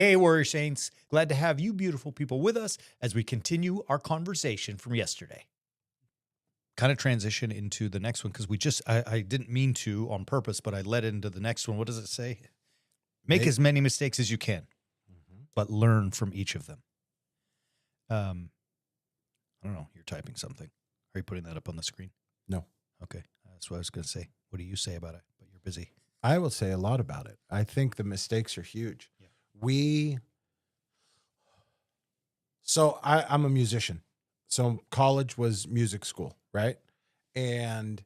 Hey, Warrior Saints. Glad to have you beautiful people with us as we continue our conversation from yesterday. Kind of transition into the next one because I didn't mean to on purpose, but I led into the next one. What does it say? Make as many mistakes as you can, but learn from each of them. I don't know. You're typing something. Are you putting that up on the screen? No. Okay. That's what I was going to say. What do you say about it? But you're busy. I will say a lot about it. I think the mistakes are huge. Yeah. I'm a musician. So college was music school, right? And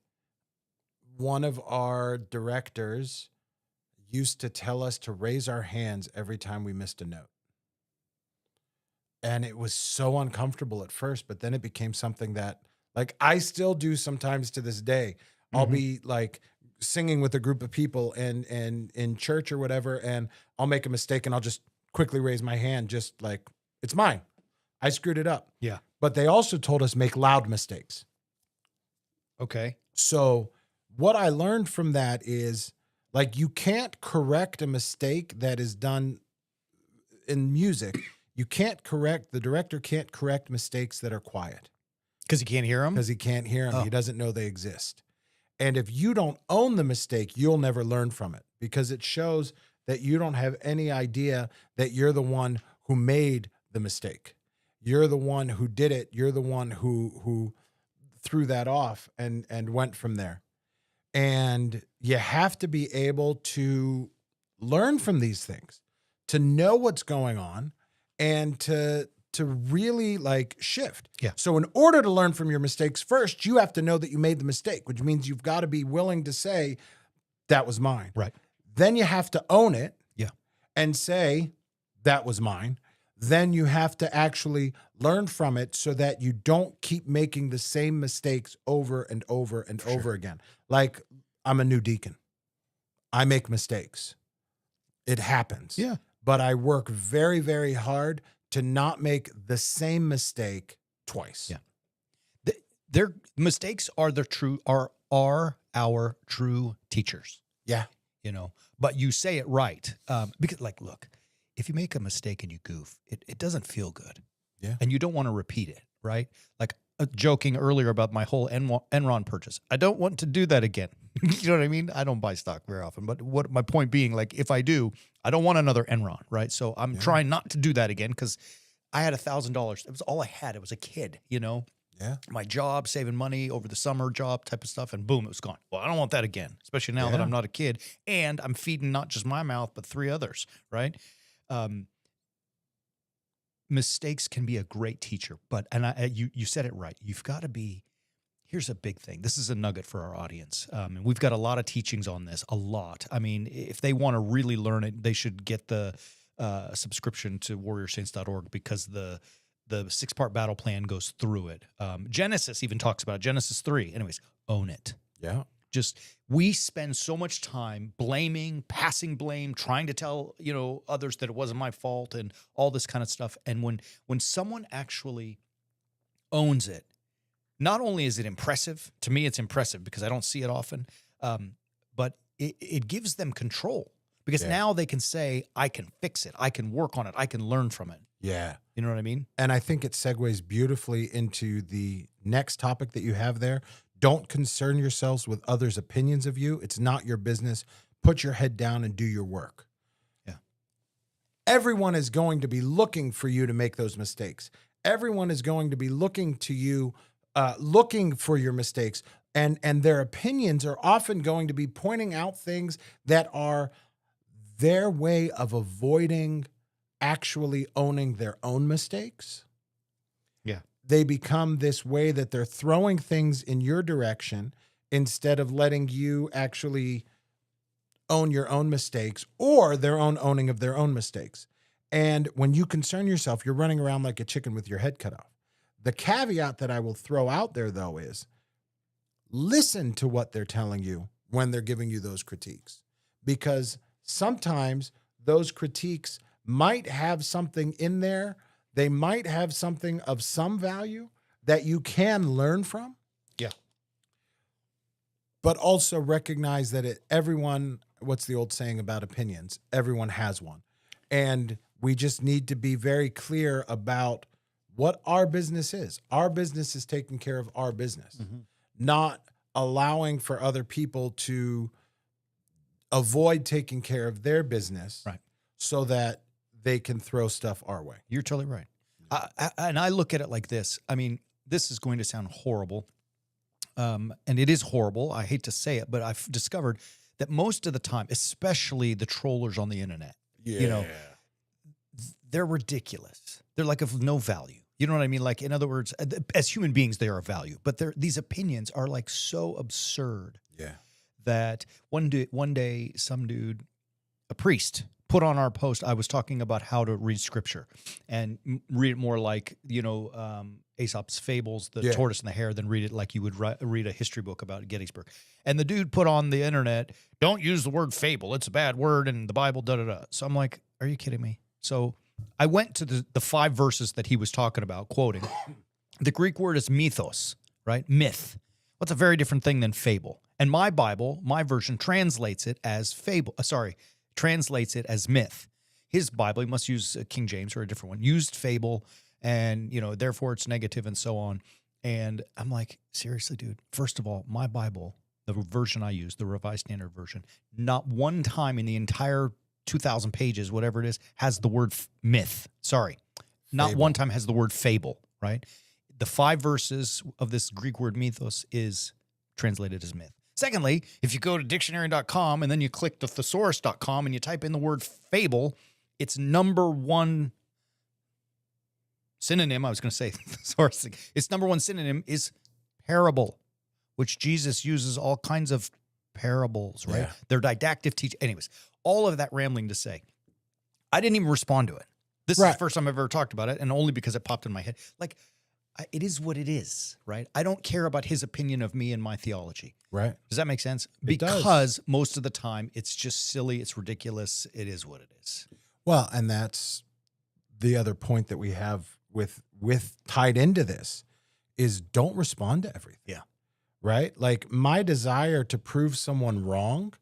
one of our directors used to tell us to raise our hands every time we missed a note. And it was so uncomfortable at first, but then it became something that, like, I still do sometimes to this day. I'll be like singing with a group of people and in church or whatever, and I'll make a mistake and I'll just quickly raise my hand, just like, it's mine. I screwed it up. Yeah. But they also told us make loud mistakes. Okay. So what I learned from that is, like, you can't correct a mistake that is done in music. The director can't correct mistakes that are quiet. Because you can't hear them? Because he can't hear them. Oh. He doesn't know they exist. And if you don't own the mistake, you'll never learn from it, because it shows that you don't have any idea that you're the one who made the mistake. You're the one who did it. You're the one who threw that off and went from there. And you have to be able to learn from these things, to know what's going on, and to really, like, shift. Yeah. So in order to learn from your mistakes, first, you have to know that you made the mistake, which means you've got to be willing to say, that was mine. Right. Then you have to own it. Yeah. And say, that was mine. Then you have to actually learn from it so that you don't keep making the same mistakes over and over and over again. Like, I'm a new deacon. I make mistakes. It happens. Yeah. But I work very, very hard to not make the same mistake twice. Yeah. Their mistakes are our true teachers. Yeah. But you say it right. Because, like, look, if you make a mistake and you goof, it doesn't feel good. Yeah. And you don't want to repeat it, right? Like, joking earlier about my whole Enron purchase. I don't want to do that again. You know what I mean? I don't buy stock very often, but what my point being, like, if I do, I don't want another Enron, right? So I'm trying not to do that again, because I had $1,000. It was all I had. It was a kid, Yeah. my job, saving money over the summer job type of stuff, and boom, it was gone. Well, I don't want that again, especially now that I'm not a kid and I'm feeding not just my mouth, but 3 others, right? Mistakes can be a great teacher, but you said it right. You've got to be. Here's a big thing. This is a nugget for our audience, and we've got a lot of teachings on this. A lot. I mean, if they want to really learn it, they should get the subscription to warriorsaints.org, because the 6-part battle plan goes through it. Genesis even talks about it. Genesis 3. Anyways, own it. Yeah. We spend so much time blaming, passing blame, trying to tell, others that it wasn't my fault and all this kind of stuff. And when someone actually owns it, not only is it impressive, to me it's impressive because I don't see it often, but it gives them control, because now they can say, I can fix it, I can work on it, I can learn from it. Yeah. You know what I mean? And I think it segues beautifully into the next topic that you have there. Don't concern yourselves with others' opinions of you. It's not your business. Put your head down and do your work. Yeah. Everyone is going to be looking for you to make those mistakes. Everyone is going to be looking to you, looking for your mistakes. And their opinions are often going to be pointing out things that are their way of avoiding actually owning their own mistakes. Yeah. They become this way that they're throwing things in your direction instead of letting you actually own your own mistakes, or their own owning of their own mistakes. And when you concern yourself, you're running around like a chicken with your head cut off. The caveat that I will throw out there, though, is listen to what they're telling you when they're giving you those critiques, because sometimes those critiques might have something in there. They might have something of some value that you can learn from. Yeah. But also recognize that everyone, what's the old saying about opinions? Everyone has one. And We just need to be very clear about what our business is. Our business is taking care of our business, not allowing for other people to avoid taking care of their business, Right. so that they can throw stuff our way. You're totally right. And I look at it like this. I mean, this is going to sound horrible. And it is horrible. I hate to say it, but I've discovered that most of the time, especially the trollers on the internet, you know, they're ridiculous. They're like of no value. You know what I mean? Like, in other words, as human beings, they are of value, but these opinions are like so absurd that one day, some dude, a priest, put on our post. I was talking about how to read scripture and read it more like, Aesop's fables, the tortoise and the hare, than read it like you would read a history book about Gettysburg. And the dude put on the internet, don't use the word fable. It's a bad word in the Bible, da-da-da. So I'm like, are you kidding me? So I went to the 5 verses that he was talking about, quoting. The Greek word is mythos, right? Myth. What's a very different thing than fable. And my Bible, my version, translates it as fable. Translates it as myth. His Bible, he must use King James or a different one, used fable, and, therefore it's negative and so on. And I'm like, seriously, dude, first of all, my Bible, the version I use, the Revised Standard Version, not one time in the entire 2,000 pages, whatever it is, has the word myth. Sorry. Not Fable. one time has the word fable, right? The 5 verses of this Greek word mythos is translated as myth. Secondly, if you go to dictionary.com and then you click the thesaurus.com and you type in the word fable, its number 1 synonym, I was going to say thesaurus, its number 1 synonym is parable, which Jesus uses all kinds of parables, right? Yeah. They're didactic teach. Anyways, all of that rambling to say, I didn't even respond to it. This is the first time I've ever talked about it, and only because it popped in my head. Like, it is what it is, right? I don't care about his opinion of me and my theology. Right. Does that make sense? It does. Because most of the time it's just silly, it's ridiculous, it is what it is. Well, and that's the other point that we have with tied into this is don't respond to everything. Yeah. Right? Like, my desire to prove someone wrong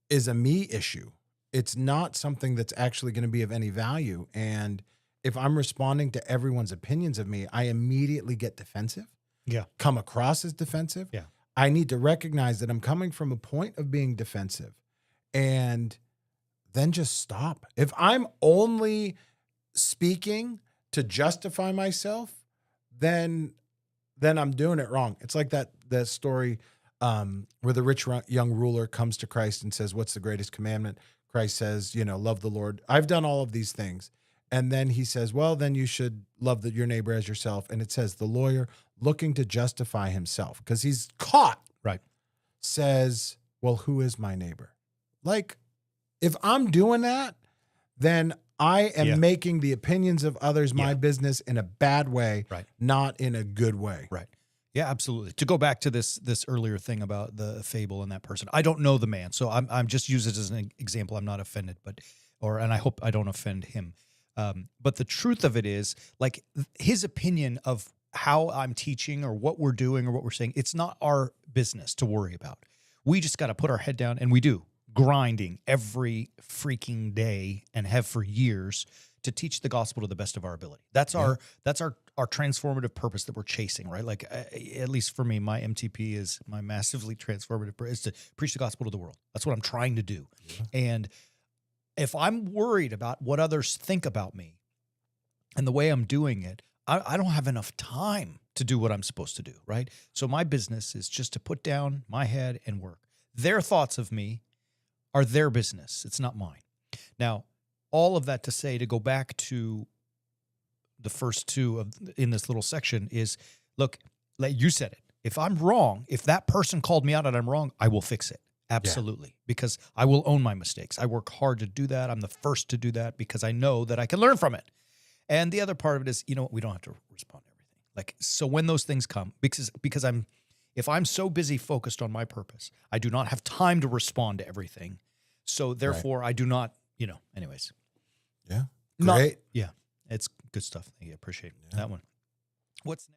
is a me issue. It's not something that's actually going to be of any value. And if I'm responding to everyone's opinions of me, I immediately get defensive. Yeah. Come across as defensive. Yeah. I need to recognize that I'm coming from a point of being defensive, and then just stop. If I'm only speaking to justify myself, then I'm doing it wrong. It's like that story where the rich young ruler comes to Christ and says, what's the greatest commandment? Christ says, love the Lord. I've done all of these things. And then he says, well, then you should love your neighbor as yourself. And it says the lawyer, looking to justify himself because he's caught, right, says, well, who is my neighbor? Like, if I'm doing that, then I am making the opinions of others my business in a bad way, not in a good way. Right. Yeah, absolutely. To go back to this earlier thing about the fable and that person, I don't know the man, so I'm just use it as an example. I'm not offended, and I hope I don't offend him. But the truth of it is, like, his opinion of how I'm teaching or what we're doing or what we're saying, it's not our business to worry about. We just got to put our head down, and we do, grinding every freaking day and have for years to teach the gospel to the best of our ability. That's our transformative purpose that we're chasing, right? Like, at least for me, my MTP is my massively transformative purpose, is to preach the gospel to the world. That's what I'm trying to do. Yeah. And if I'm worried about what others think about me and the way I'm doing it, I don't have enough time to do what I'm supposed to do, right? So my business is just to put down my head and work. Their thoughts of me are their business. It's not mine. Now, all of that to say, to go back to the first 2 in this little section is, look, like you said it. If I'm wrong, if that person called me out and I'm wrong, I will fix it. Absolutely. Yeah. Because I will own my mistakes. I work hard to do that. I'm the first to do that because I know that I can learn from it. And the other part of it is, we don't have to respond to everything. Like, so when those things come, because if I'm so busy focused on my purpose, I do not have time to respond to everything. So therefore I do not, anyways. Yeah. Great. It's good stuff. Thank you. I appreciate that one.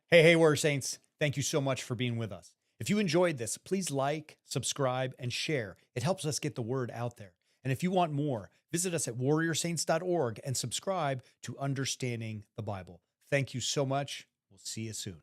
Hey, Warrior Saints. Thank you so much for being with us. If you enjoyed this, please like, subscribe, and share. It helps us get the word out there. And if you want more, visit us at warriorsaints.org and subscribe to Understanding the Bible. Thank you so much. We'll see you soon.